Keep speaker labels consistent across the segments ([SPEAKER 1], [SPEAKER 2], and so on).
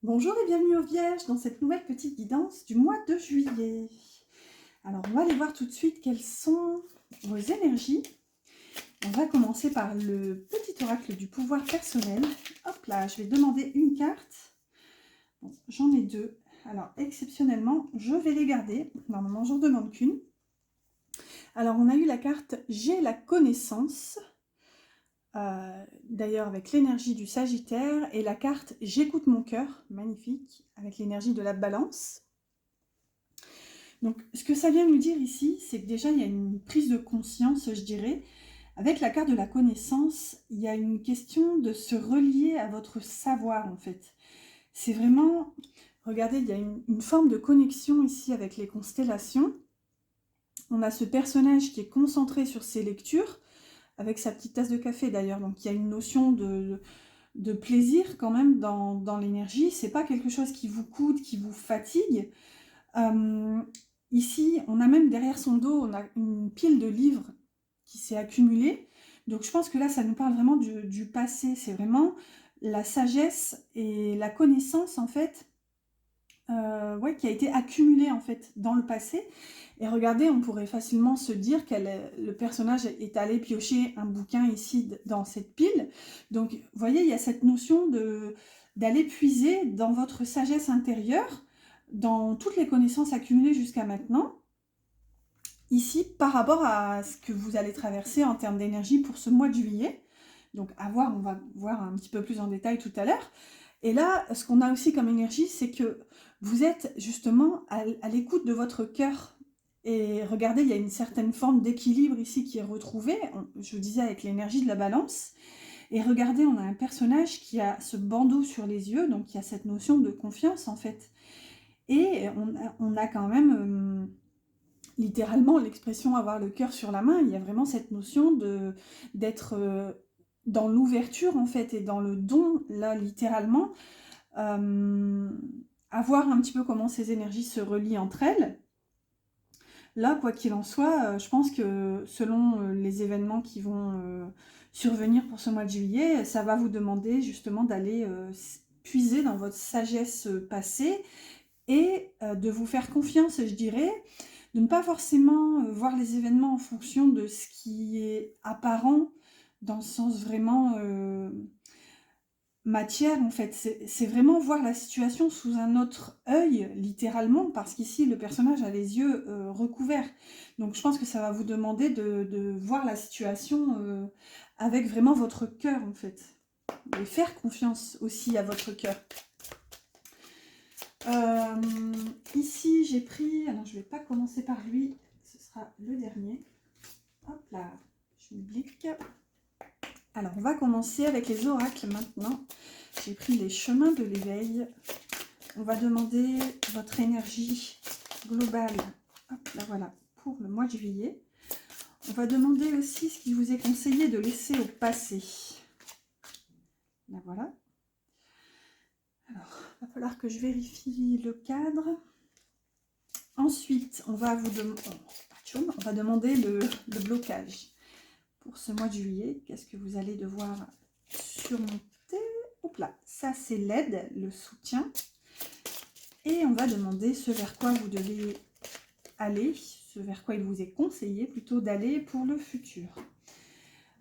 [SPEAKER 1] Bonjour et bienvenue aux Vierges dans cette nouvelle petite guidance du mois de juillet. Alors on va aller voir tout de suite quelles sont vos énergies. On va commencer par le petit oracle du pouvoir personnel. Hop là, je vais demander une carte. Bon, j'en ai deux. Alors exceptionnellement, je vais les garder. Normalement, j'en demande qu'une. Alors on a eu la carte J'ai la connaissance. D'ailleurs avec l'énergie du Sagittaire, et la carte J'écoute mon cœur, magnifique, avec l'énergie de la Balance. Donc ce que ça vient nous dire ici, c'est que déjà il y a une prise de conscience, je dirais. Avec la carte de la connaissance, il y a une question de se relier à votre savoir en fait. C'est vraiment, regardez, il y a une forme de connexion ici avec les constellations. On a ce personnage qui est concentré sur ses lectures, avec sa petite tasse de café d'ailleurs, donc il y a une notion de plaisir quand même dans l'énergie. C'est pas quelque chose qui vous coûte, qui vous fatigue. Euh, Ici, on a même derrière son dos, on a une pile de livres qui s'est accumulée. Donc je pense que là, ça nous parle vraiment du passé. C'est vraiment la sagesse et la connaissance en fait, ouais, qui a été accumulée en fait dans le passé. Et regardez, on pourrait facilement se dire que le personnage est allé piocher un bouquin ici dans cette pile. Donc, vous voyez, il y a cette notion d'aller puiser dans votre sagesse intérieure, dans toutes les connaissances accumulées jusqu'à maintenant, ici, par rapport à ce que vous allez traverser en termes d'énergie pour ce mois de juillet. Donc, à voir, on va voir un petit peu plus en détail tout à l'heure. Et là, ce qu'on a aussi comme énergie, c'est que vous êtes justement à l'écoute de votre cœur. Et regardez, il y a une certaine forme d'équilibre ici qui est retrouvée, je vous disais, avec l'énergie de la Balance. Et regardez, on a un personnage qui a ce bandeau sur les yeux, donc il y a cette notion de confiance en fait. Et on a quand même, littéralement, l'expression avoir le cœur sur la main. Il y a vraiment cette notion d'être dans l'ouverture en fait et dans le don, là, littéralement. Euh, à voir un petit peu comment ces énergies se relient entre elles. Là, quoi qu'il en soit, je pense que selon les événements qui vont survenir pour ce mois de juillet, ça va vous demander justement d'aller puiser dans votre sagesse passée et de vous faire confiance, je dirais, de ne pas forcément voir les événements en fonction de ce qui est apparent, dans le sens vraiment matière en fait. C'est vraiment voir la situation sous un autre œil, littéralement, parce qu'ici le personnage a les yeux recouverts. Donc je pense que ça va vous demander de voir la situation avec vraiment votre cœur en fait. Et faire confiance aussi à votre cœur. Ici j'ai pris, alors je ne vais pas commencer par lui, ce sera le dernier. Hop là, je m'oublie. Alors on va commencer avec les oracles maintenant. J'ai pris les chemins de l'éveil. On va demander votre énergie globale. Hop là voilà, pour le mois de juillet. On va demander aussi ce qui vous est conseillé de laisser au passé. Là voilà. Alors, il va falloir que je vérifie le cadre. Ensuite, on va demander le blocage pour ce mois de juillet. Qu'est-ce que vous allez devoir surmonter? Hop là, ça c'est l'aide, le soutien. Et on va demander ce vers quoi vous devez aller, ce vers quoi il vous est conseillé plutôt d'aller pour le futur.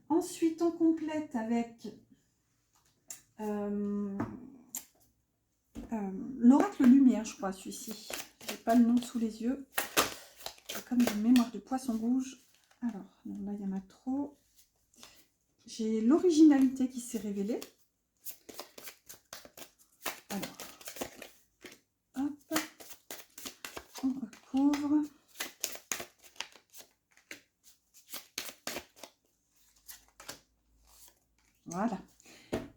[SPEAKER 1] Ensuite, on complète avec l'oracle lumière, je crois, celui-ci. Je n'ai pas le nom sous les yeux. J'ai comme une mémoire de poisson rouge. Alors, non, là, il y en a trop. J'ai l'originalité qui s'est révélée. Alors, hop, on recouvre. Voilà.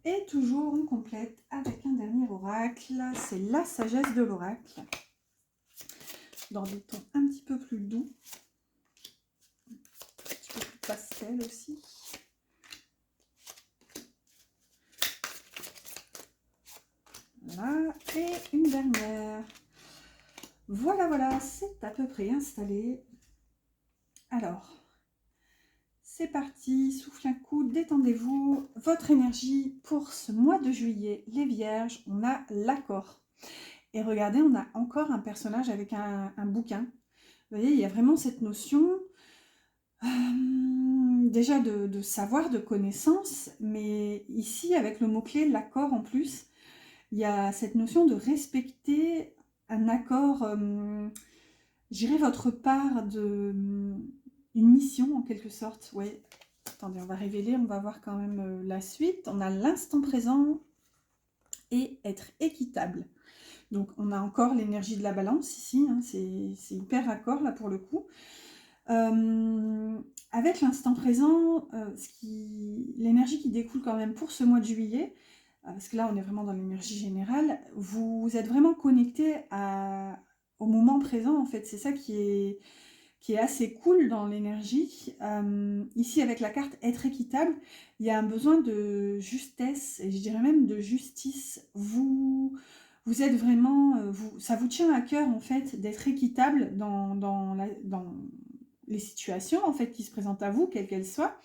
[SPEAKER 1] Et toujours, on complète avec un dernier oracle. C'est la sagesse de l'oracle. Dans des tons un petit peu plus doux. Un petit peu plus pastel aussi. Voilà. Et une dernière. Voilà, voilà, c'est à peu près installé. Alors, c'est parti, souffle un coup, détendez-vous. Votre énergie pour ce mois de juillet, les Vierges, on a l'accord. Et regardez, on a encore un personnage avec un bouquin. Vous voyez, il y a vraiment cette notion déjà de savoir, de connaissance, mais ici, avec le mot-clé, l'accord en plus, il y a cette notion de respecter un accord, je dirais votre part de une mission en quelque sorte. Ouais. Attendez, on va révéler, on va voir quand même la suite. On a l'instant présent et être équitable. Donc on a encore l'énergie de la balance ici, hein, c'est hyper raccord là pour le coup. Avec l'instant présent, l'énergie qui découle quand même pour ce mois de juillet, parce que là on est vraiment dans l'énergie générale, vous êtes vraiment connecté au moment présent en fait, c'est ça qui est assez cool dans l'énergie. Ici avec la carte être équitable, il y a un besoin de justesse, et je dirais même de justice. Vous êtes vraiment, ça vous tient à cœur en fait d'être équitable dans les situations en fait qui se présentent à vous, quelles qu'elles soient.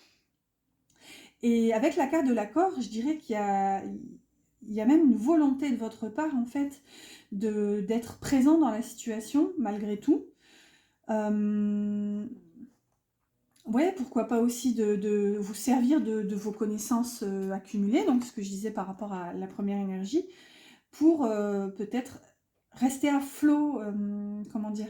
[SPEAKER 1] Et avec la carte de l'accord, je dirais qu'il y a même une volonté de votre part en fait d'être présent dans la situation malgré tout. Ouais, pourquoi pas aussi de vous servir de vos connaissances accumulées, donc ce que je disais par rapport à la première énergie, pour peut-être rester à flot, comment dire,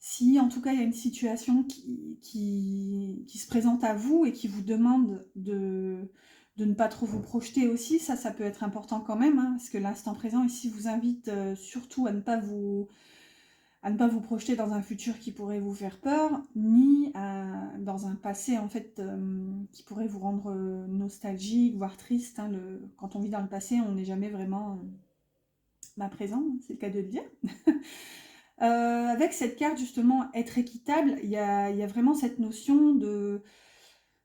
[SPEAKER 1] si en tout cas il y a une situation qui se présente à vous et qui vous demande de ne pas trop vous projeter aussi, ça peut être important quand même, hein, parce que l'instant présent ici vous invite surtout à ne pas vous projeter dans un futur qui pourrait vous faire peur, ni dans un passé en fait qui pourrait vous rendre nostalgique, voire triste. Hein, quand on vit dans le passé, on n'est jamais vraiment présent, c'est le cas de le dire. Avec cette carte justement être équitable, il y a vraiment cette notion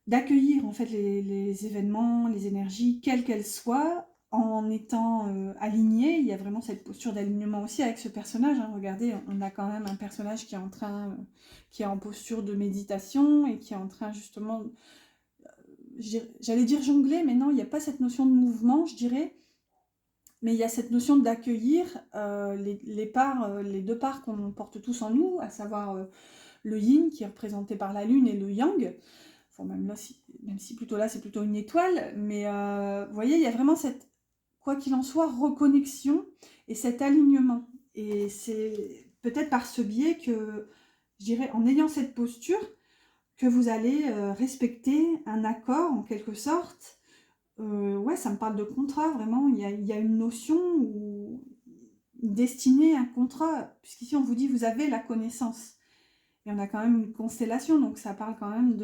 [SPEAKER 1] d'accueillir en fait les événements, les énergies, quelles qu'elles soient, en étant aligné. Il y a vraiment cette posture d'alignement aussi avec ce personnage. Hein. Regardez, on a quand même un personnage qui est en posture de méditation et qui est en train justement, j'allais dire jongler, mais non, il n'y a pas cette notion de mouvement, je dirais. Mais il y a cette notion d'accueillir les deux parts qu'on porte tous en nous, à savoir le yin qui est représenté par la lune et le yang. Enfin, même si plutôt là c'est plutôt une étoile, mais vous voyez, il y a vraiment cette, quoi qu'il en soit, reconnexion et cet alignement. Et c'est peut-être par ce biais que, je dirais, en ayant cette posture, que vous allez respecter un accord en quelque sorte. Ouais, ça me parle de contrat, vraiment. Il y a une notion destinée à un contrat, puisqu'ici on vous dit vous avez la connaissance. Et on a quand même une constellation, donc ça parle quand même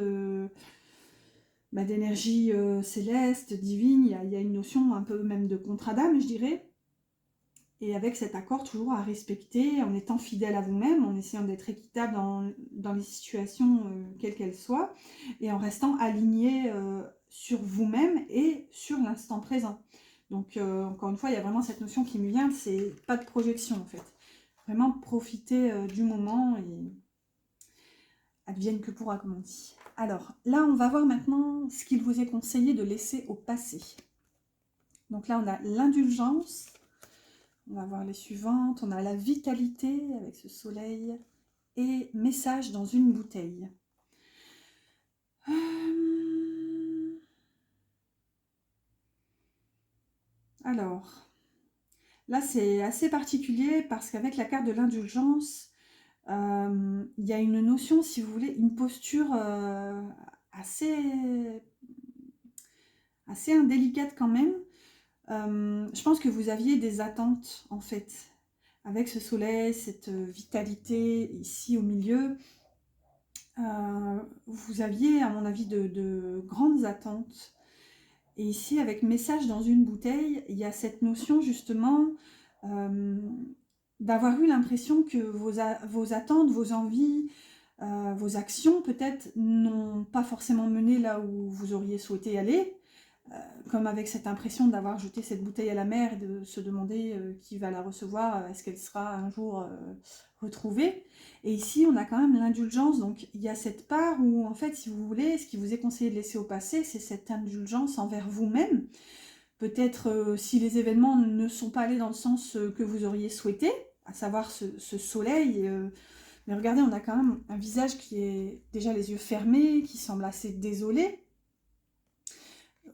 [SPEAKER 1] d'énergie céleste, divine. Il y a une notion un peu même de contrat d'âme, je dirais. Et avec cet accord toujours à respecter, en étant fidèle à vous-même, en essayant d'être équitable dans les situations quelles qu'elles soient, et en restant aligné sur vous-même et sur l'instant présent. Donc encore une fois, il y a vraiment cette notion qui me vient, c'est pas de projection en fait. Vraiment profiter du moment et advienne que pourra, comme on dit. Alors là, on va voir maintenant ce qu'il vous est conseillé de laisser au passé. Donc là, on a l'indulgence. On va voir les suivantes. On a la vitalité avec ce soleil et message dans une bouteille. Alors, là c'est assez particulier parce qu'avec la carte de l'indulgence, il y a une notion, si vous voulez, une posture assez indélicate quand même. Je pense que vous aviez des attentes en fait. Avec ce soleil, cette vitalité ici au milieu, vous aviez à mon avis de grandes attentes. Et ici avec message dans une bouteille, il y a cette notion justement d'avoir eu l'impression que vos attentes, vos envies, vos actions peut-être n'ont pas forcément mené là où vous auriez souhaité aller. comme avec cette impression d'avoir jeté cette bouteille à la mer et de se demander qui va la recevoir, est-ce qu'elle sera un jour retrouvée. Et ici, on a quand même l'indulgence, donc il y a cette part où, en fait, si vous voulez, ce qui vous est conseillé de laisser au passé, c'est cette indulgence envers vous-même. Peut-être si les événements ne sont pas allés dans le sens que vous auriez souhaité, à savoir ce soleil. Mais regardez, on a quand même un visage qui est déjà les yeux fermés, qui semble assez désolé.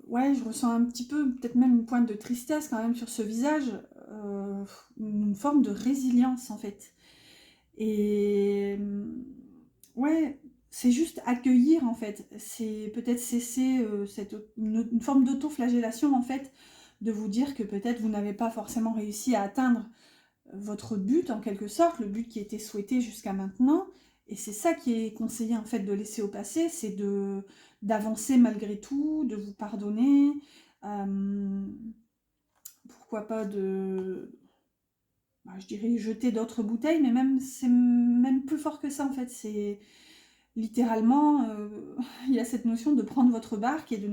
[SPEAKER 1] Ouais, je ressens un petit peu, peut-être même une pointe de tristesse quand même sur ce visage, une forme de résilience en fait. Et ouais, c'est juste accueillir en fait, c'est peut-être cesser une forme d'auto-flagellation en fait, de vous dire que peut-être vous n'avez pas forcément réussi à atteindre votre but en quelque sorte, le but qui était souhaité jusqu'à maintenant. Et c'est ça qui est conseillé en fait de laisser au passé, c'est d'avancer malgré tout, de vous pardonner. Pourquoi pas je dirais jeter d'autres bouteilles, mais même c'est même plus fort que ça en fait. C'est littéralement, il y a cette notion de prendre votre barque et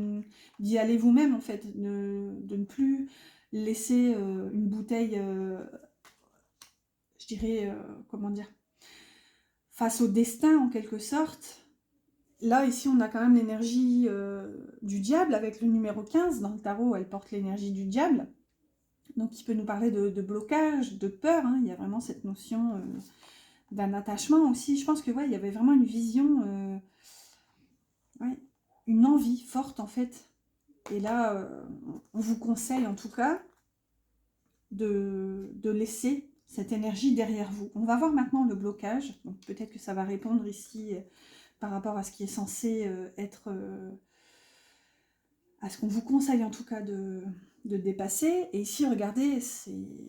[SPEAKER 1] d'y aller vous-même en fait, de ne plus laisser une bouteille, je dirais, comment dire, face au destin en quelque sorte. Là, ici, on a quand même l'énergie du diable avec le numéro 15. Dans le tarot, elle porte l'énergie du diable. Donc, il peut nous parler de blocage, de peur. Hein. Il y a vraiment cette notion d'un attachement aussi. Je pense que il y avait vraiment une vision, une envie forte en fait. Et là, on vous conseille en tout cas de laisser cette énergie derrière vous. On va voir maintenant le blocage. Donc, peut-être que ça va répondre ici par rapport à ce qui est censé être... à ce qu'on vous conseille en tout cas de dépasser. Et ici, regardez,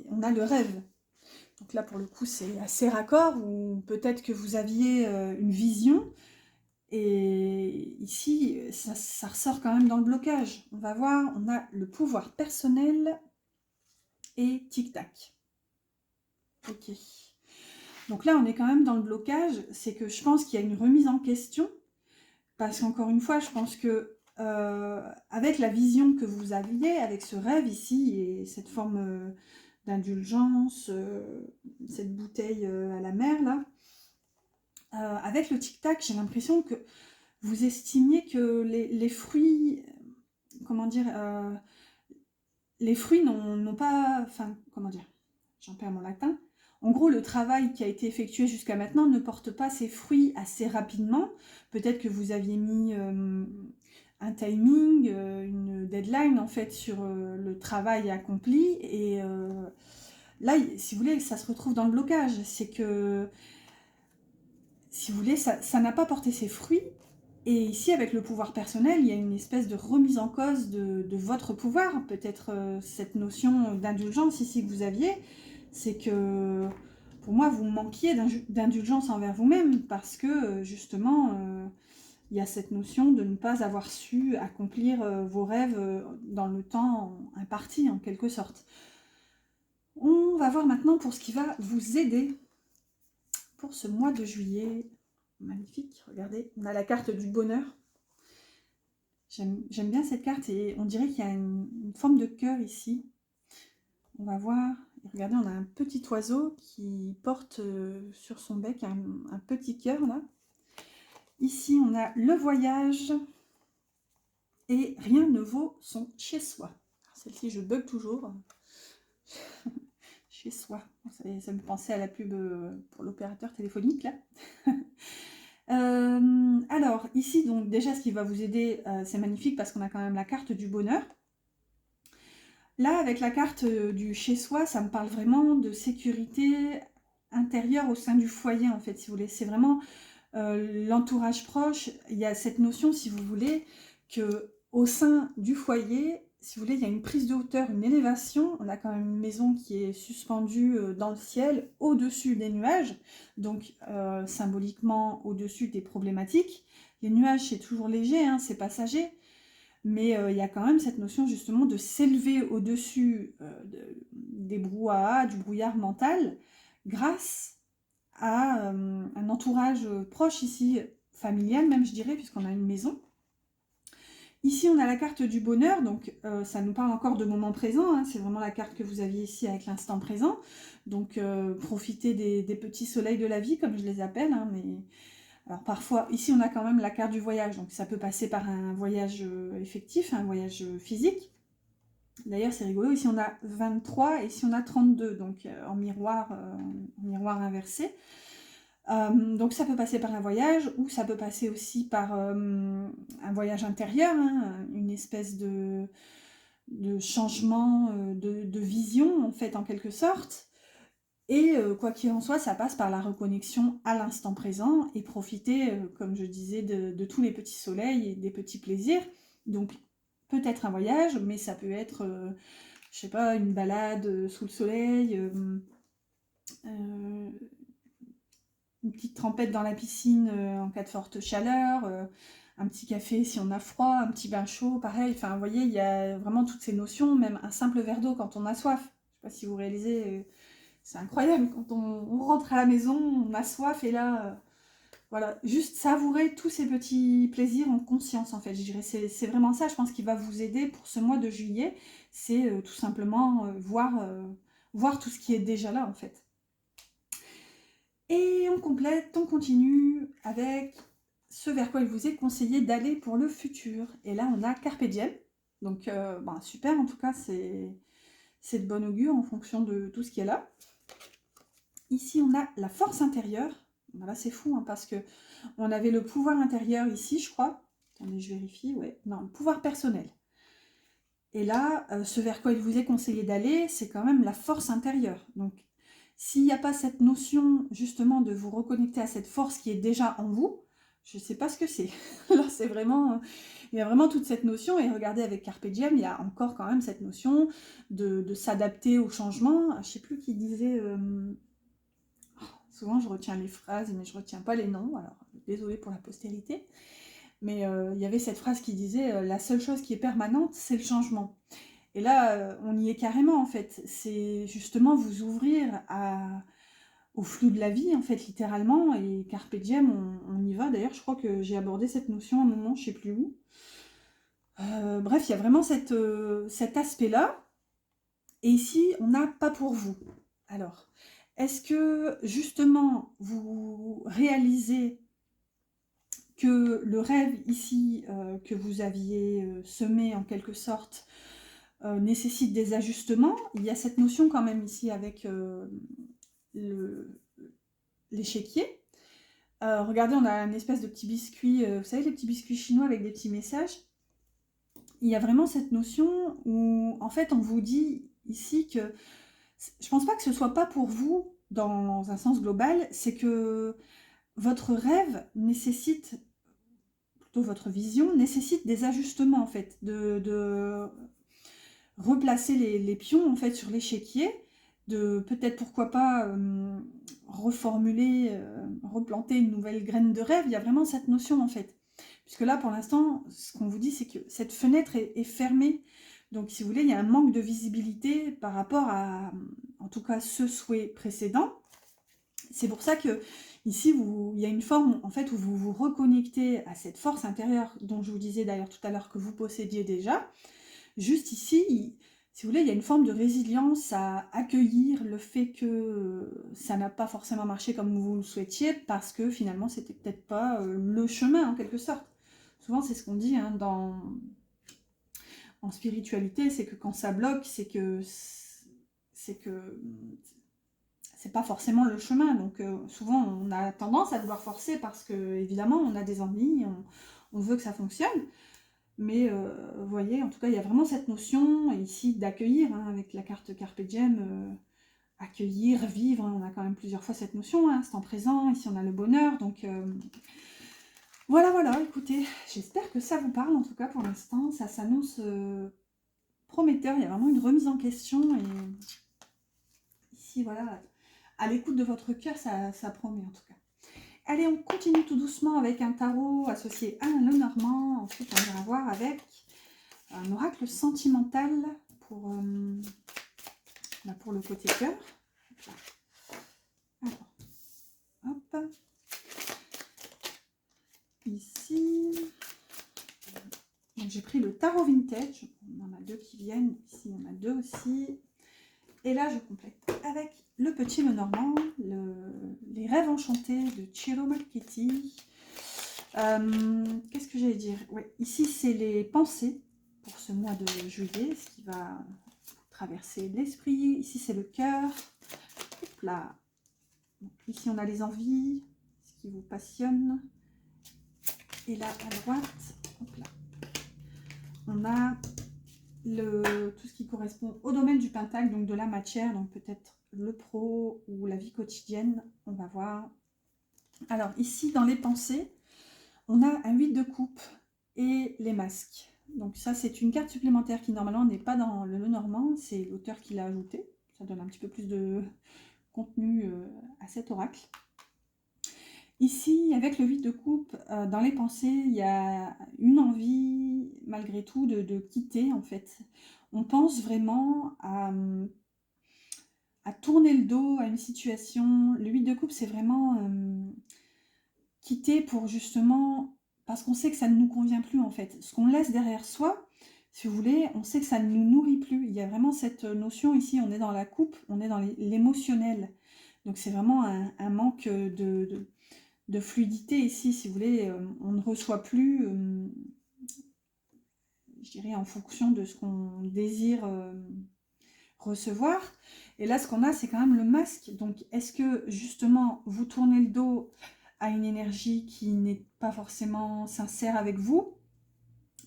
[SPEAKER 1] on a le rêve. Donc là, pour le coup, c'est assez raccord, ou peut-être que vous aviez une vision, et ici, ça ressort quand même dans le blocage. On va voir, on a le pouvoir personnel et tic-tac. Ok. Donc là, on est quand même dans le blocage, c'est que je pense qu'il y a une remise en question, parce qu'encore une fois, je pense que avec la vision que vous aviez, avec ce rêve ici, et cette forme d'indulgence, cette bouteille à la mer, là, avec le tic-tac, j'ai l'impression que vous estimiez que les fruits, comment dire, les fruits n'ont pas, enfin, comment dire, j'en perds mon latin. En gros, le travail qui a été effectué jusqu'à maintenant ne porte pas ses fruits assez rapidement. Peut-être que vous aviez mis un timing, une deadline en fait sur le travail accompli. Et là, si vous voulez, ça se retrouve dans le blocage. C'est que, si vous voulez, ça n'a pas porté ses fruits. Et ici, avec le pouvoir personnel, il y a une espèce de remise en cause de votre pouvoir. Peut-être cette notion d'indulgence ici que vous aviez, c'est que pour moi, vous manquiez d'indulgence envers vous-même parce que justement, il y a cette notion de ne pas avoir su accomplir vos rêves dans le temps imparti, en quelque sorte. On va voir maintenant pour ce qui va vous aider pour ce mois de juillet. Magnifique, regardez, on a la carte du bonheur. J'aime bien cette carte et on dirait qu'il y a une forme de cœur ici. On va voir, regardez, on a un petit oiseau qui porte sur son bec un petit cœur là. Ici, on a le voyage et rien ne vaut son chez-soi. Celle-ci, je bug toujours. Chez soi. Ça me pensait à la pub pour l'opérateur téléphonique là. Alors, ici, donc déjà, ce qui va vous aider, c'est magnifique parce qu'on a quand même la carte du bonheur. Là, avec la carte du chez-soi, ça me parle vraiment de sécurité intérieure au sein du foyer, en fait, si vous voulez. C'est vraiment l'entourage proche. Il y a cette notion, si vous voulez, qu'au sein du foyer, si vous voulez, il y a une prise de hauteur, une élévation. On a quand même une maison qui est suspendue dans le ciel, au-dessus des nuages, donc symboliquement au-dessus des problématiques. Les nuages, c'est toujours léger, hein, c'est passager, mais il y a quand même cette notion justement de s'élever au-dessus des brouhahas, du brouillard mental, grâce à un entourage proche ici, familial même je dirais, puisqu'on a une maison. Ici, on a la carte du bonheur, donc ça nous parle encore de moment présent, hein, c'est vraiment la carte que vous aviez ici avec l'instant présent. Donc, profitez des petits soleils de la vie, comme je les appelle. Hein, mais... Alors, parfois, ici, on a quand même la carte du voyage, donc ça peut passer par un voyage effectif, un voyage physique. D'ailleurs, c'est rigolo, ici, on a 23 et ici, on a 32, donc en miroir inversé. Donc ça peut passer par un voyage ou ça peut passer aussi par un voyage intérieur, hein, une espèce de changement de vision en fait en quelque sorte. Et quoi qu'il en soit, ça passe par la reconnexion à l'instant présent et profiter, comme je disais, de tous les petits soleils et des petits plaisirs. Donc peut-être un voyage, mais ça peut être, je sais pas, une balade sous le soleil, une petite trempette dans la piscine en cas de forte chaleur, un petit café si on a froid, un petit bain chaud, pareil. Enfin, vous voyez, il y a vraiment toutes ces notions, même un simple verre d'eau quand on a soif. Je ne sais pas si vous réalisez, c'est incroyable. Quand on rentre à la maison, on a soif et là, voilà, juste savourer tous ces petits plaisirs en conscience, en fait. Je dirais, c'est vraiment ça, je pense, qui va vous aider pour ce mois de juillet. C'est tout simplement voir tout ce qui est déjà là, en fait. Et on complète, on continue avec ce vers quoi il vous est conseillé d'aller pour le futur. Et là, on a Carpe Diem. Donc, super, en tout cas, c'est de bon augure en fonction de tout ce qui est là. Ici, on a la force intérieure. Là, c'est fou, hein, parce que on avait le pouvoir intérieur ici, je crois. Attendez, je vérifie. Ouais, non, le pouvoir personnel. Et là, ce vers quoi il vous est conseillé d'aller, c'est quand même la force intérieure. Donc, s'il n'y a pas cette notion, justement, de vous reconnecter à cette force qui est déjà en vous, je ne sais pas ce que c'est. Là, c'est vraiment... il y a vraiment toute cette notion, et regardez, avec Carpe Diem, il y a encore quand même cette notion de s'adapter au changement. Je ne sais plus qui disait... souvent, je retiens les phrases, mais je ne retiens pas les noms, alors désolée pour la postérité. Mais il y avait cette phrase qui disait la seule chose qui est permanente, c'est le changement. Et là, on y est carrément, en fait. C'est justement vous ouvrir au flux de la vie, en fait, littéralement. Et Carpe Diem, on y va. D'ailleurs, je crois que j'ai abordé cette notion à un moment, je ne sais plus où. Bref, il y a vraiment cet aspect-là. Et ici, on n'a pas pour vous. Alors, est-ce que, justement, vous réalisez que le rêve ici que vous aviez semé en quelque sorte nécessite des ajustements? Il y a cette notion quand même ici avec l'échiquier. Regardez, on a une espèce de petit biscuit, vous savez les petits biscuits chinois avec des petits messages. Il y a vraiment cette notion où en fait on vous dit ici que je pense pas que ce soit pas pour vous dans un sens global, c'est que votre rêve nécessite, plutôt votre vision, nécessite des ajustements en fait, de replacer les pions en fait sur l'échiquier, de peut-être pourquoi pas reformuler, replanter une nouvelle graine de rêve. Il y a vraiment cette notion en fait. Puisque là pour l'instant, ce qu'on vous dit c'est que cette fenêtre est fermée. Donc si vous voulez, il y a un manque de visibilité par rapport à, en tout cas, ce souhait précédent. C'est pour ça que ici, il y a une forme en fait où vous vous reconnectez à cette force intérieure dont je vous disais d'ailleurs tout à l'heure que vous possédiez déjà. Juste ici, si vous voulez, il y a une forme de résilience à accueillir le fait que ça n'a pas forcément marché comme vous le souhaitiez, parce que finalement, c'était peut-être pas le chemin en quelque sorte. Souvent, c'est ce qu'on dit hein, en spiritualité, c'est que quand ça bloque, c'est que c'est pas forcément le chemin. Donc souvent, on a tendance à vouloir forcer parce que évidemment, on a des envies, on veut que ça fonctionne. Mais vous voyez, en tout cas, il y a vraiment cette notion ici d'accueillir, hein, avec la carte Carpe Diem, accueillir, vivre, hein, on a quand même plusieurs fois cette notion, hein, instant présent, ici on a le bonheur, donc voilà, écoutez, j'espère que ça vous parle, en tout cas pour l'instant, ça s'annonce prometteur, il y a vraiment une remise en question, et ici, voilà, à l'écoute de votre cœur, ça promet en tout cas. Allez, on continue tout doucement avec un tarot associé à un Lenormand, ensuite on ira voir avec un oracle sentimental pour le côté cœur. Alors, hop. Ici. J'ai pris le tarot vintage. On en a 2 qui viennent, ici il y en a 2 aussi. Et là, je complète avec le petit Lenormand, les rêves enchantés de Ciro Marchetti. Qu'est-ce que j'allais dire? Ouais, ici, c'est les pensées pour ce mois de juillet, ce qui va traverser l'esprit. Ici, c'est le cœur. Hop là. Donc, ici, on a les envies, ce qui vous passionne. Et là, à droite, hop là, on a tout ce qui correspond au domaine du pentacle, donc de la matière, donc peut-être le pro ou la vie quotidienne, on va voir. Alors ici, dans les pensées, on a un 8 de coupe et les masques. Donc ça, c'est une carte supplémentaire qui normalement n'est pas dans le Lenormand, c'est l'auteur qui l'a ajouté. Ça donne un petit peu plus de contenu à cet oracle. Ici, avec le 8 de coupe, dans les pensées, il y a une envie, malgré tout, de quitter, en fait. On pense vraiment à tourner le dos à une situation. Le 8 de coupe, c'est vraiment quitter pour justement... Parce qu'on sait que ça ne nous convient plus, en fait. Ce qu'on laisse derrière soi, si vous voulez, on sait que ça ne nous nourrit plus. Il y a vraiment cette notion ici, on est dans la coupe, on est dans l'émotionnel. Donc c'est vraiment un manque de fluidité ici, si vous voulez, on ne reçoit plus, je dirais, en fonction de ce qu'on désire recevoir. Et là, ce qu'on a, c'est quand même le masque. Donc, est-ce que, justement, vous tournez le dos à une énergie qui n'est pas forcément sincère avec vous?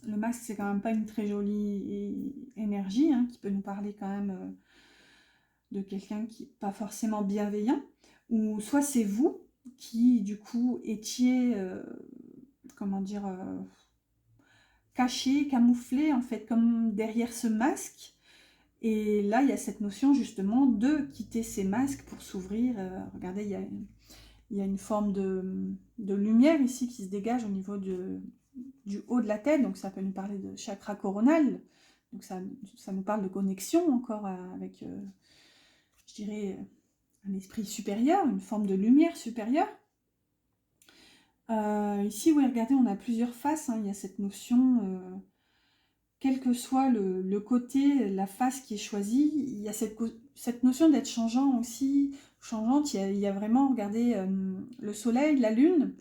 [SPEAKER 1] Le masque, c'est quand même pas une très jolie énergie, hein, qui peut nous parler quand même de quelqu'un qui n'est pas forcément bienveillant. Ou soit c'est vous qui, du coup, étiez, comment dire, caché, camouflé, en fait, comme derrière ce masque. Et là, il y a cette notion, justement, de quitter ces masques pour s'ouvrir. Regardez, il y a une forme de lumière ici qui se dégage au niveau du haut de la tête. Donc, ça peut nous parler de chakra coronal. Donc, ça nous parle de connexion encore avec, je dirais, un esprit supérieur, une forme de lumière supérieure. Ici, oui, regardez, on a plusieurs faces, hein. Il y a cette notion, quel que soit le côté, la face qui est choisie, il y a cette notion d'être changeant aussi, changeante. Il y a vraiment, regardez, le soleil, la lune.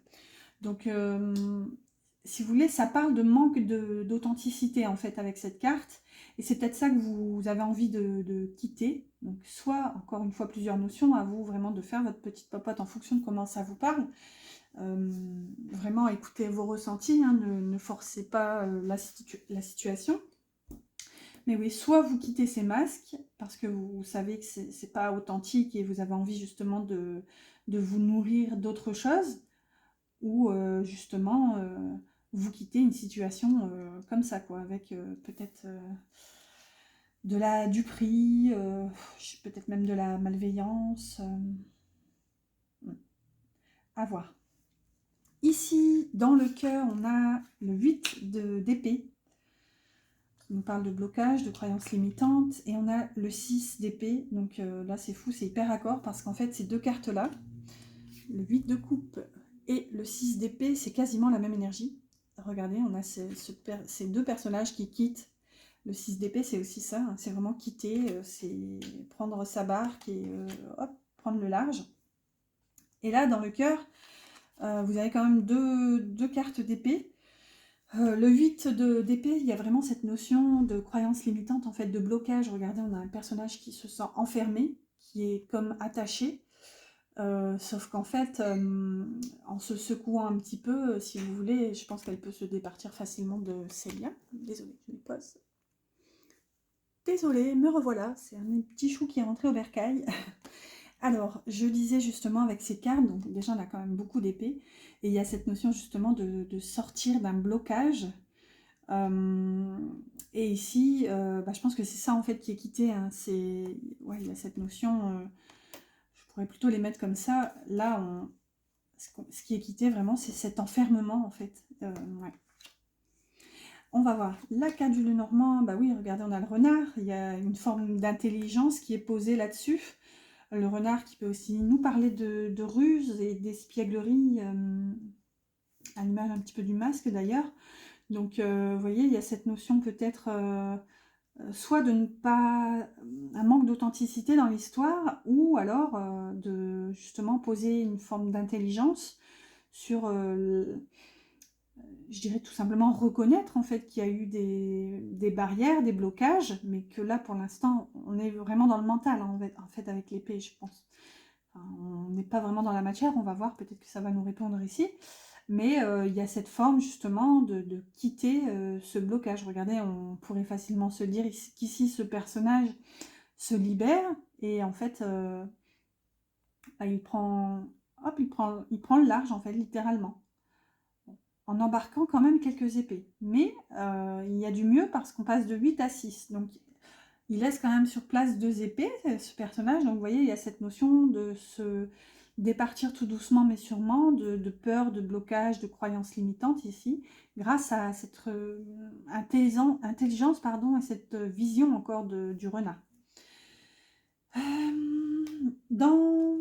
[SPEAKER 1] Donc, si vous voulez, ça parle de manque d'authenticité, en fait, avec cette carte. Et c'est peut-être ça que vous avez envie de quitter. Donc, soit, encore une fois, plusieurs notions, à vous vraiment de faire votre petite popote en fonction de comment ça vous parle. Vraiment écoutez vos ressentis, hein, ne forcez pas la situation. Mais oui, soit vous quittez ces masques parce que vous savez que c'est pas authentique et vous avez envie justement de vous nourrir d'autre chose, ou justement vous quittez une situation comme ça, quoi, avec peut-être du prix, peut-être même de la malveillance. À voir. Ici, dans le cœur, on a le 8 d'épée, qui nous parle de blocage, de croyances limitantes, et on a le 6 d'épée, donc là c'est fou, c'est hyper raccord, parce qu'en fait ces deux cartes-là, le 8 de coupe et le 6 d'épée, c'est quasiment la même énergie. Regardez, on a ces deux personnages qui quittent. Le 6 d'épée, c'est aussi ça, hein, c'est vraiment quitter, c'est prendre sa barque et hop, prendre le large. Et là, dans le cœur, vous avez quand même deux cartes d'épée. Le 8 d'épée, il y a vraiment cette notion de croyance limitante, en fait, de blocage. Regardez, on a un personnage qui se sent enfermé, qui est comme attaché. Sauf qu'en fait, en se secouant un petit peu, si vous voulez, je pense qu'elle peut se départir facilement de ses liens. Désolée, je me pose. Désolée, me revoilà. C'est un petit chou qui est rentré au bercail. Alors, je disais justement avec ces cartes, donc déjà on a quand même beaucoup d'épées, et il y a cette notion justement de sortir d'un blocage. Et ici, je pense que c'est ça en fait qui est quitté, hein. Ouais, il y a cette notion, je pourrais plutôt les mettre comme ça. Là, ce qui est quitté vraiment, c'est cet enfermement en fait. Ouais. On va voir la carte du Lenormand. Bah oui, regardez, on a le renard. Il y a une forme d'intelligence qui est posée là-dessus. Le renard qui peut aussi nous parler de ruse et d'espièglerie, à l'image un petit peu du masque d'ailleurs. Donc, vous voyez, il y a cette notion peut-être soit de ne pas... un manque d'authenticité dans l'histoire, ou alors de justement poser une forme d'intelligence sur, je dirais tout simplement reconnaître en fait qu'il y a eu des barrières, des blocages, mais que là pour l'instant on est vraiment dans le mental en fait avec l'épée, je pense. Enfin, on n'est pas vraiment dans la matière, on va voir, peut-être que ça va nous répondre ici. Mais il y a cette forme justement de quitter ce blocage. Regardez, on pourrait facilement se dire qu'ici ce personnage se libère et en fait bah, hop, il prend le large en fait, littéralement, en embarquant quand même quelques épées. Mais il y a du mieux parce qu'on passe de 8 à 6. Donc il laisse quand même sur place 2 épées, ce personnage. Donc vous voyez, il y a cette notion de se départir tout doucement mais sûrement de peur, de blocage, de croyances limitantes ici, grâce à cette intelligence pardon, et cette vision encore du renard. Dans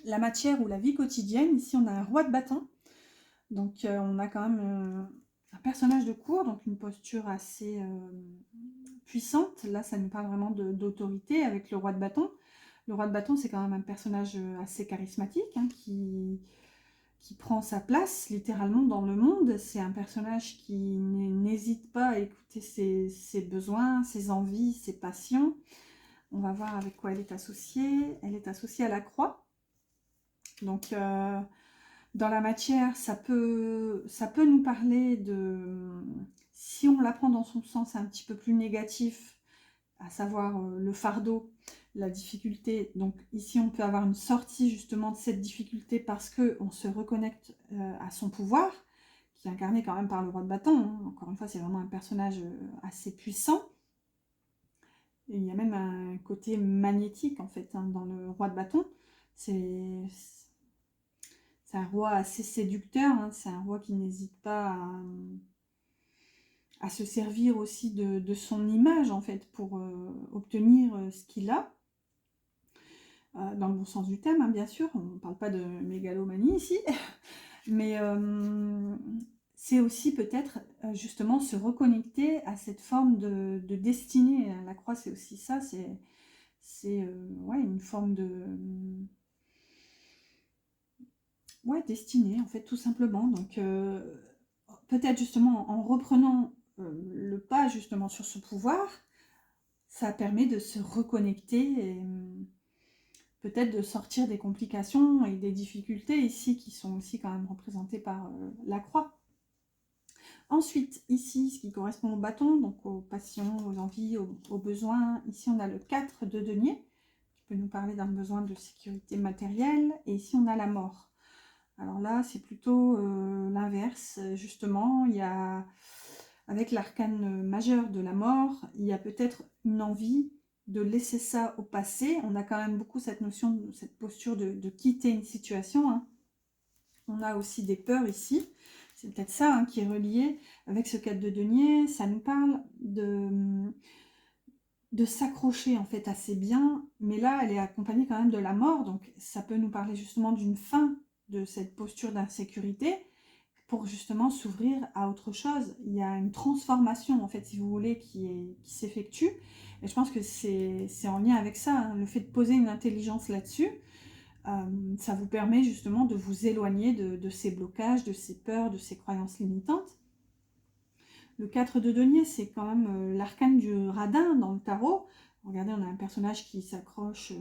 [SPEAKER 1] la matière ou la vie quotidienne, ici on a un roi de bâton. Donc on a quand même un personnage de cour, donc une posture assez puissante. Là, ça nous parle vraiment d'autorité avec le roi de bâton. Le roi de bâton, c'est quand même un personnage assez charismatique, hein, qui prend sa place littéralement dans le monde. C'est un personnage qui n'hésite pas à écouter ses besoins, ses envies, ses passions. On va voir avec quoi elle est associée. Elle est associée à la croix. Donc, dans la matière, ça peut nous parler de... Si on la prend dans son sens un petit peu plus négatif, à savoir le fardeau, la difficulté. Donc ici, on peut avoir une sortie justement de cette difficulté parce qu'on se reconnecte à son pouvoir, qui est incarné quand même par le roi de bâton. Hein. Encore une fois, c'est vraiment un personnage assez puissant. Et il y a même un côté magnétique, en fait, hein, dans le roi de bâton. C'est un roi assez séducteur, hein. C'est un roi qui n'hésite pas à se servir aussi de son image, en fait, pour obtenir ce qu'il a. Dans le bon sens du terme, hein, bien sûr, on ne parle pas de mégalomanie ici, mais c'est aussi peut-être justement se reconnecter à cette forme de destinée. La croix, c'est aussi ça, c'est ouais, une forme de ouais, destinée, en fait, tout simplement. Donc, peut-être justement en reprenant le pas justement sur ce pouvoir, ça permet de se reconnecter et peut-être de sortir des complications et des difficultés ici qui sont aussi quand même représentées par la croix. Ensuite, ici, ce qui correspond au bâton, donc aux passions, aux envies, aux besoins, ici on a le 4 de denier, qui peut nous parler d'un besoin de sécurité matérielle, et ici on a la mort. Alors là, c'est plutôt l'inverse, justement, il y a, avec l'arcane majeur de la mort, il y a peut-être une envie de laisser ça au passé. On a quand même beaucoup cette notion, cette posture de quitter une situation. Hein. On a aussi des peurs ici. C'est peut-être ça hein, qui est relié avec ce 4 de denier. Ça nous parle de s'accrocher en fait à ses biens. Mais là, elle est accompagnée quand même de la mort. Donc ça peut nous parler justement d'une fin de cette posture d'insécurité pour justement s'ouvrir à autre chose. Il y a une transformation, en fait, si vous voulez, qui s'effectue. Et je pense que c'est en lien avec ça, hein. Le fait de poser une intelligence là-dessus, ça vous permet justement de vous éloigner de ces blocages, de ces peurs, de ces croyances limitantes. Le 4 de denier, c'est quand même l'arcane du radin dans le tarot. Regardez, on a un personnage qui s'accroche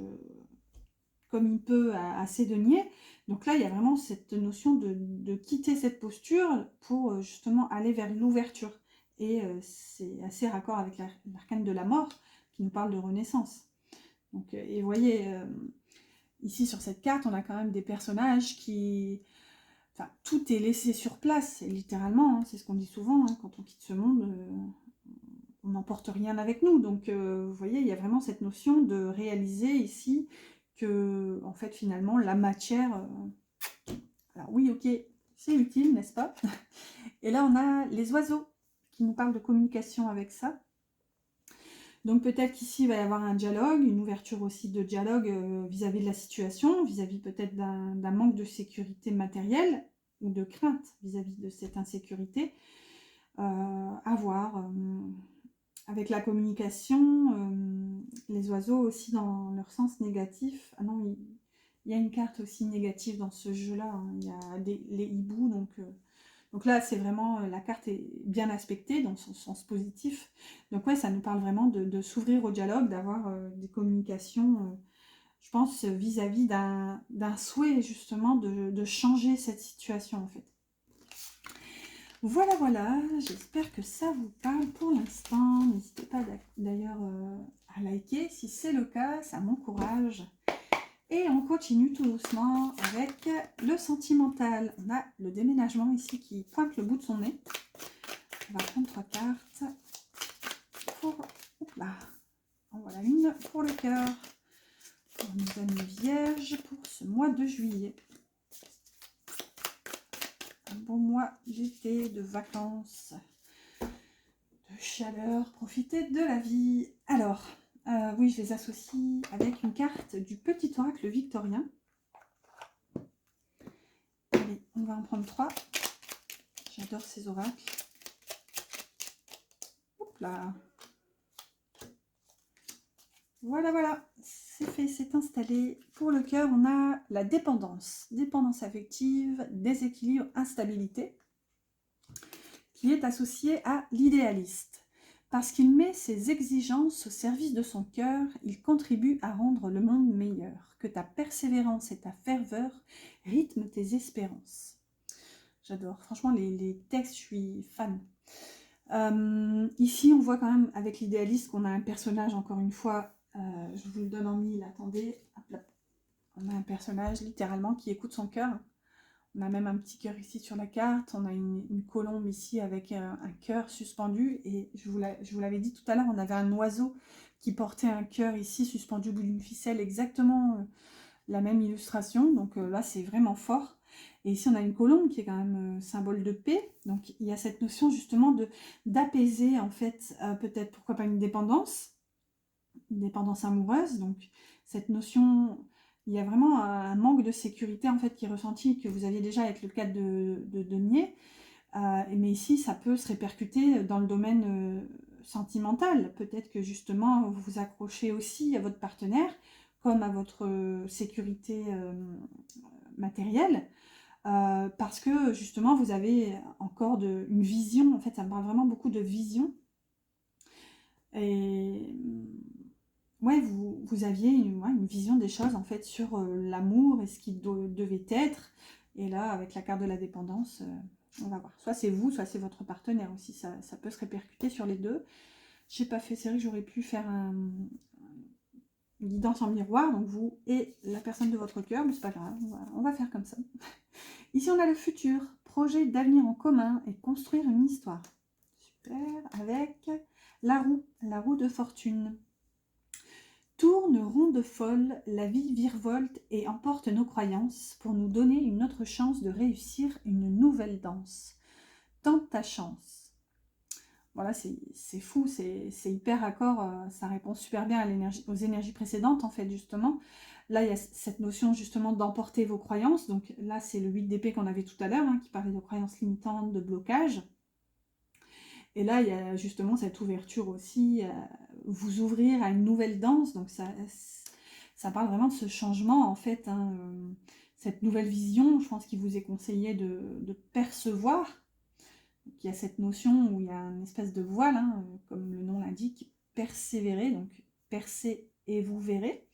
[SPEAKER 1] comme il peut à ses deniers. Donc là, il y a vraiment cette notion de quitter cette posture pour justement aller vers l'ouverture. Et c'est assez raccord avec l'arcane de la mort qui nous parle de renaissance. Donc, et vous voyez, ici sur cette carte, on a quand même des personnages qui... Enfin, tout est laissé sur place, littéralement. Hein, c'est ce qu'on dit souvent, hein, quand on quitte ce monde, on n'emporte rien avec nous. Donc, vous voyez, il y a vraiment cette notion de réaliser ici que, en fait, finalement, la matière... alors oui, ok, c'est utile, n'est-ce pas? Et là, on a les oiseaux qui nous parlent de communication avec ça. Donc peut-être qu'ici, il va y avoir un dialogue, une ouverture aussi de dialogue vis-à-vis de la situation, vis-à-vis peut-être d'un manque de sécurité matérielle. ou de crainte vis-à-vis de cette insécurité. À voir. Avec la communication, les oiseaux aussi dans leur sens négatif. Ah non, il y a une carte aussi négative dans ce jeu-là. Hein. Il y a les hiboux, donc là, c'est vraiment, la carte est bien aspectée dans son sens positif. Donc ouais, ça nous parle vraiment de s'ouvrir au dialogue, d'avoir des communications, je pense, vis-à-vis d'un souhait justement de changer cette situation en fait. Voilà, voilà, j'espère que ça vous parle pour l'instant. N'hésitez pas d'ailleurs à liker si c'est le cas, ça m'encourage. Et on continue tout doucement avec le sentimental. On a le déménagement ici qui pointe le bout de son nez. On va prendre 3 cartes. Là. En voilà une pour le cœur. Pour nos amis vierges pour ce mois de juillet. Un bon mois d'été, de vacances, de chaleur. Profitez de la vie. Alors, oui, je les associe avec une carte du petit oracle victorien. Allez, on va en prendre 3. J'adore ces oracles. Hop là. Voilà, voilà. C'est fait, c'est installé. Pour le cœur, on a la dépendance. Dépendance affective, déséquilibre, instabilité, qui est associée à l'idéaliste. Parce qu'il met ses exigences au service de son cœur, il contribue à rendre le monde meilleur. Que ta persévérance et ta ferveur rythment tes espérances. J'adore. Franchement, les textes, je suis fan. Ici, on voit quand même avec l'idéaliste qu'on a un personnage, encore une fois, je vous le donne en mille, attendez. Hop là. On a un personnage littéralement qui écoute son cœur. On a même un petit cœur ici sur la carte. On a une colombe ici avec un cœur suspendu. Et je vous l'avais dit tout à l'heure, on avait un oiseau qui portait un cœur ici suspendu au bout d'une ficelle. Exactement la même illustration. Donc là, c'est vraiment fort. Et ici, on a une colombe qui est quand même symbole de paix. Donc il y a cette notion justement d'apaiser, en fait, peut-être pourquoi pas une dépendance amoureuse. Donc cette notion... Il y a vraiment un manque de sécurité en fait qui est ressenti, que vous aviez déjà avec le cadre de denier. Mais ici, ça peut se répercuter dans le domaine sentimental. Peut-être que justement, vous vous accrochez aussi à votre partenaire, comme à votre sécurité matérielle, parce que justement, vous avez encore une vision. En fait, ça me parle vraiment beaucoup de vision. Et... ouais, vous aviez une vision des choses en fait sur l'amour et ce qui devait être. Et là, avec la carte de la dépendance, on va voir. Soit c'est vous, soit c'est votre partenaire aussi. Ça peut se répercuter sur les deux. J'ai pas fait, c'est vrai que j'aurais pu faire une guidance en miroir, donc vous et la personne de votre cœur, mais c'est pas grave, on va faire comme ça. Ici, on a le futur, projet d'avenir en commun et construire une histoire. Super, avec la roue de fortune. Tourne ronde folle, la vie virevolte et emporte nos croyances pour nous donner une autre chance de réussir une nouvelle danse. Tente ta chance. Voilà, c'est fou, c'est hyper raccord, ça répond super bien aux énergies précédentes en fait justement. Là, il y a cette notion justement d'emporter vos croyances. Donc là, c'est le 8 d'épée qu'on avait tout à l'heure, hein, qui parlait de croyances limitantes, de blocage. Et là, il y a justement cette ouverture aussi, vous ouvrir à une nouvelle danse. Donc ça parle vraiment de ce changement, en fait, hein, cette nouvelle vision, je pense qu'il vous est conseillé de percevoir. Donc, il y a cette notion où il y a une espèce de voile, hein, comme le nom l'indique, persévérer, donc percez et vous verrez.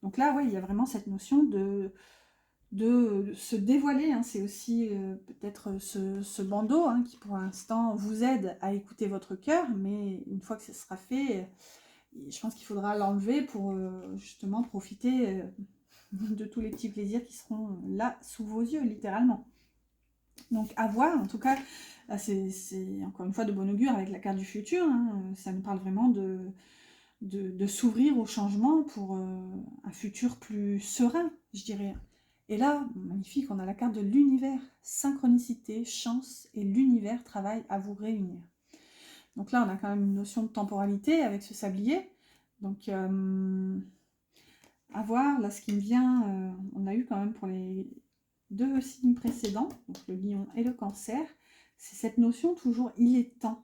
[SPEAKER 1] Donc là, ouais, il y a vraiment cette notion de se dévoiler, hein. C'est aussi peut-être ce bandeau hein, qui pour l'instant vous aide à écouter votre cœur, mais une fois que ce sera fait, je pense qu'il faudra l'enlever pour justement profiter de tous les petits plaisirs qui seront là sous vos yeux, littéralement. Donc à voir, en tout cas, c'est encore une fois de bon augure avec la carte du futur, hein. Ça nous parle vraiment de s'ouvrir au changement pour un futur plus serein, je dirais. Et là, magnifique, on a la carte de l'univers, synchronicité, chance, et l'univers travaille à vous réunir. Donc là, on a quand même une notion de temporalité avec ce sablier. Donc, à voir, là, ce qui me vient, on a eu quand même pour les deux signes précédents, donc le lion et le cancer, c'est cette notion toujours il est temps.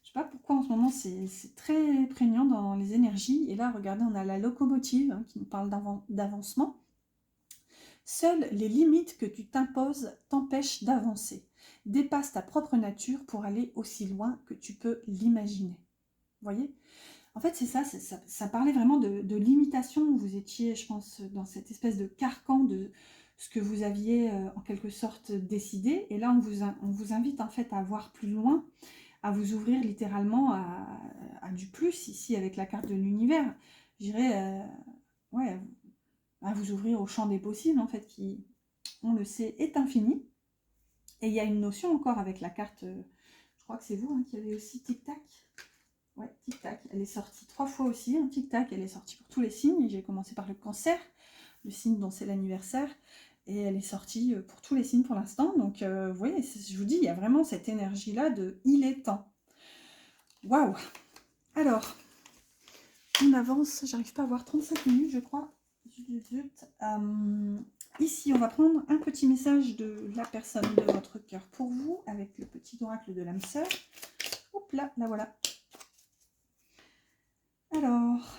[SPEAKER 1] Je sais pas pourquoi en ce moment c'est très prégnant dans les énergies. Et là, regardez, on a la locomotive hein, qui nous parle d'avancement. Seules les limites que tu t'imposes t'empêchent d'avancer. Dépasse ta propre nature pour aller aussi loin que tu peux l'imaginer. Vous voyez? En fait, c'est ça, ça parlait vraiment de limitation. Vous étiez, je pense, dans cette espèce de carcan de ce que vous aviez en quelque sorte décidé. Et là, on vous invite en fait à voir plus loin, à vous ouvrir littéralement à du plus ici avec la carte de l'univers. Je dirais, ouais, à vous ouvrir au champ des possibles, en fait, qui, on le sait, est infini. Et il y a une notion encore avec la carte, je crois que c'est vous hein, qui avez aussi tic-tac. Ouais, tic-tac, elle est sortie 3 fois aussi, hein, tic-tac, elle est sortie pour tous les signes. J'ai commencé par le cancer, le signe dont c'est l'anniversaire, et elle est sortie pour tous les signes pour l'instant. Donc, vous voyez, je vous dis, il y a vraiment cette énergie-là de « il est temps ». Waouh! Alors, on avance, j'arrive pas à voir 35 minutes, je crois. Ici, on va prendre un petit message de la personne de votre cœur pour vous, avec le petit oracle de l'âme sœur. Hop là, là voilà. Alors,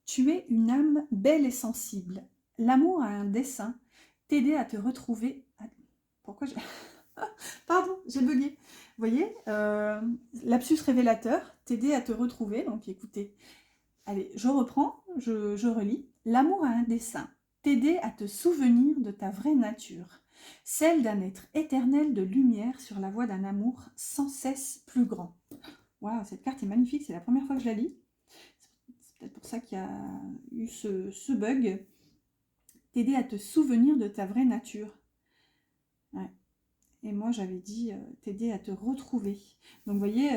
[SPEAKER 1] tu es une âme belle et sensible. L'amour a un dessein, t'aider à te retrouver... Pourquoi j'ai... Pardon, j'ai bugué. Vous voyez, lapsus révélateur, t'aider à te retrouver. Donc écoutez, allez, je reprends, je relis. L'amour a un dessein, t'aider à te souvenir de ta vraie nature, celle d'un être éternel de lumière sur la voie d'un amour sans cesse plus grand. Waouh, cette carte est magnifique, c'est la première fois que je la lis. C'est peut-être pour ça qu'il y a eu ce bug. T'aider à te souvenir de ta vraie nature. Ouais. Et moi, j'avais dit t'aider à te retrouver. Donc, vous voyez,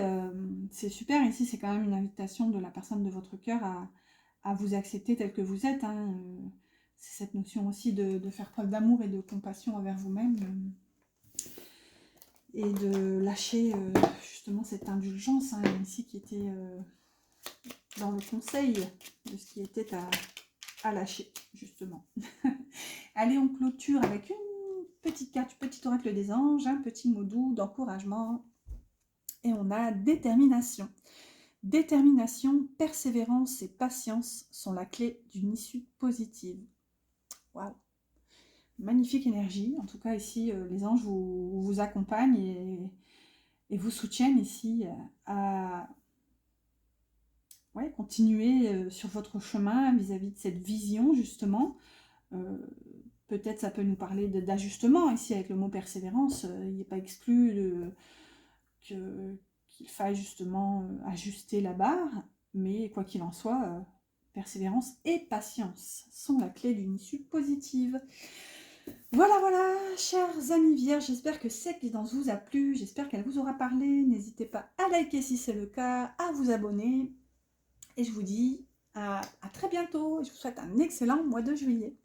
[SPEAKER 1] c'est super. Ici, c'est quand même une invitation de la personne de votre cœur à vous accepter tel que vous êtes. Hein. C'est cette notion aussi de faire preuve d'amour et de compassion envers vous-même. Et de lâcher justement cette indulgence hein, ici qui était dans le conseil de ce qui était à lâcher, justement. Allez, on clôture avec une petite carte, petit oracle des anges, un petit mot doux d'encouragement. Et on a détermination. Détermination, persévérance et patience sont la clé d'une issue positive. Waouh! Magnifique énergie. En tout cas, ici, les anges vous accompagnent et vous soutiennent ici à continuer sur votre chemin vis-à-vis de cette vision, justement. Peut-être ça peut nous parler d'ajustement ici avec le mot persévérance. Il n'est pas exclu qu'il faille justement ajuster la barre, mais quoi qu'il en soit, persévérance et patience sont la clé d'une issue positive. Voilà, voilà, chers amis vierges, j'espère que cette guidance vous a plu, j'espère qu'elle vous aura parlé. N'hésitez pas à liker si c'est le cas, à vous abonner. Et je vous dis à très bientôt. Je vous souhaite un excellent mois de juillet.